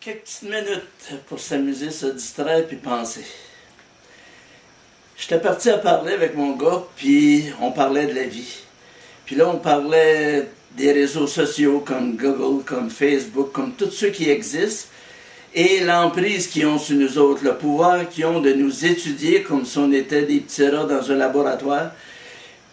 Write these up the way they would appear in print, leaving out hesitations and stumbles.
Quelques petites minutes pour s'amuser, se distraire puis penser. J'étais parti à parler avec mon gars, puis on parlait de la vie. Puis là, on parlait des réseaux sociaux comme Google, comme Facebook, comme tous ceux qui existent, et l'emprise qu'ils ont sur nous autres, le pouvoir qu'ils ont de nous étudier comme si on était des petits rats dans un laboratoire,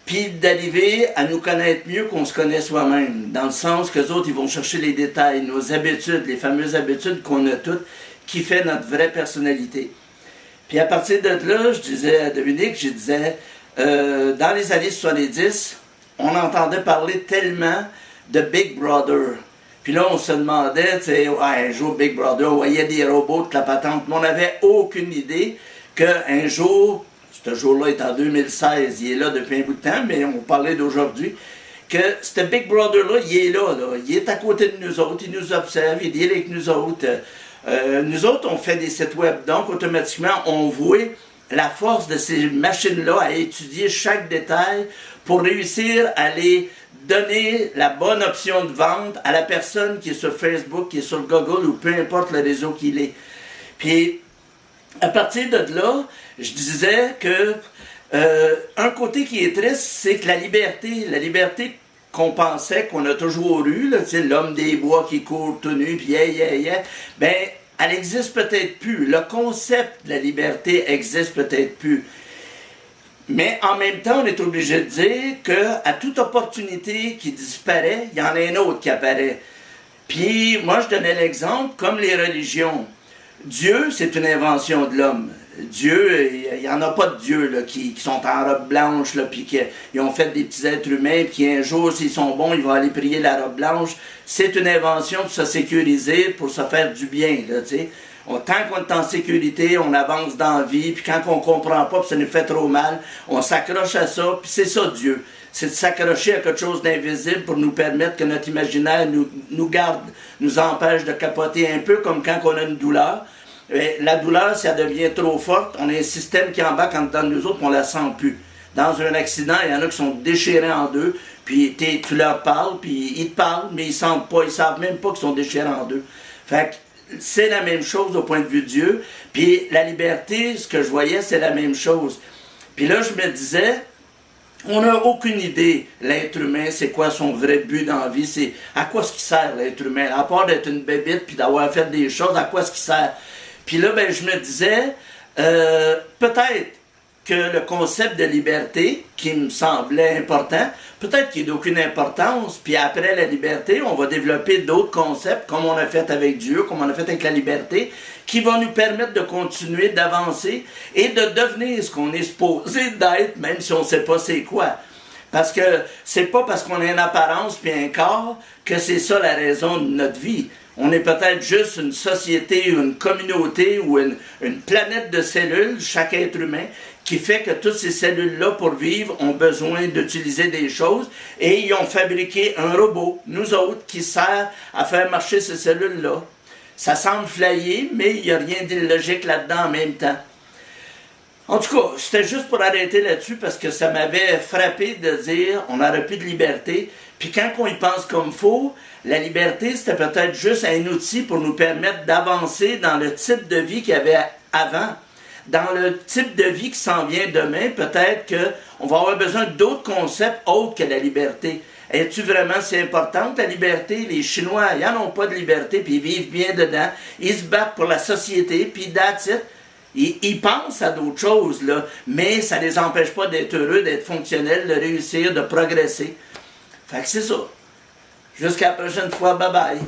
puis d'arriver à nous connaître mieux qu'on se connaît soi-même, dans le sens que les autres, ils vont chercher les détails, nos habitudes, les fameuses habitudes qu'on a toutes, qui fait notre vraie personnalité. Puis à partir de là, je disais à Dominique, je disais, dans les années 70, on entendait parler tellement de Big Brother. Puis là, on se demandait, tu sais, ouais, un jour Big Brother, on voyait des robots, toute la patente, mais on n'avait aucune idée qu'un jour, ce jour-là est en 2016, il est là depuis un bout de temps, mais on parlait d'aujourd'hui, que ce Big Brother-là, il est là, il est à côté de nous autres, il nous observe, il est avec nous autres. Nous autres, on fait des sites web, donc automatiquement, on voit la force de ces machines-là à étudier chaque détail pour réussir à les donner la bonne option de vente à la personne qui est sur Facebook, qui est sur Google ou peu importe le réseau qu'il est. Puis, à partir de là, je disais que un côté qui est triste, c'est que la liberté qu'on pensait qu'on a toujours eue, l'homme des bois qui court tout nu, puis ben, elle n'existe peut-être plus. Le concept de la liberté existe peut-être plus. Mais en même temps, on est obligé de dire qu'à toute opportunité qui disparaît, il y en a un autre qui apparaît. Puis, moi, je donnais l'exemple, comme les religions. Dieu, c'est une invention de l'homme. Dieu, il n'y en a pas de Dieu là, qui sont en robe blanche, là, puis qui ont fait des petits êtres humains, puis qui un jour, s'ils sont bons, ils vont aller prier la robe blanche. C'est une invention pour se sécuriser, pour se faire du bien. Là, tant qu'on est en sécurité, on avance dans la vie, puis quand on ne comprend pas, puis ça nous fait trop mal, on s'accroche à ça, puis c'est ça Dieu. C'est de s'accrocher à quelque chose d'invisible pour nous permettre que notre imaginaire nous garde, nous empêche de capoter un peu, comme quand on a une douleur. La douleur, si elle devient trop forte, on a un système qui embarque en dedans de nous autres, on ne la sent plus. Dans un accident, il y en a qui sont déchirés en deux, puis tu leur parles, puis ils te parlent, mais ils ne sentent pas, ils ne savent même pas qu'ils sont déchirés en deux. Fait que c'est la même chose au point de vue de Dieu. Puis la liberté, ce que je voyais, c'est la même chose. Puis là, je me disais, on n'a aucune idée, l'être humain, c'est quoi son vrai but dans la vie, c'est à quoi est-ce qu'il sert l'être humain, à part d'être une bébite puis d'avoir fait des choses, à quoi est-ce qu'il sert. Puis là, ben, je me disais, peut-être que le concept de liberté, qui me semblait important, peut-être qu'il n'y a d'aucune importance, puis après la liberté, on va développer d'autres concepts, comme on a fait avec Dieu, comme on a fait avec la liberté, qui vont nous permettre de continuer, d'avancer, et de devenir ce qu'on est supposé d'être, même si on ne sait pas c'est quoi. Parce que c'est pas parce qu'on a une apparence puis un corps que c'est ça la raison de notre vie. On est peut-être juste une société, une communauté ou une planète de cellules, chaque être humain, qui fait que toutes ces cellules-là, pour vivre, ont besoin d'utiliser des choses et ils ont fabriqué un robot, nous autres, qui sert à faire marcher ces cellules-là. Ça semble flyé, mais il n'y a rien d'illogique là-dedans en même temps. En tout cas, c'était juste pour arrêter là-dessus parce que ça m'avait frappé de dire on n'aurait plus de liberté. Puis quand on y pense comme faut, la liberté, c'était peut-être juste un outil pour nous permettre d'avancer dans le type de vie qu'il y avait avant. Dans le type de vie qui s'en vient demain, peut-être qu'on va avoir besoin d'autres concepts autres que la liberté. Es-tu vraiment si importante, la liberté? Les Chinois, ils n'en ont pas de liberté, puis ils vivent bien dedans. Ils se battent pour la société, puis that's it. Ils pensent à d'autres choses, là, mais ça ne les empêche pas d'être heureux, d'être fonctionnels, de réussir, de progresser. Fait que c'est ça. Jusqu'à la prochaine fois, bye bye.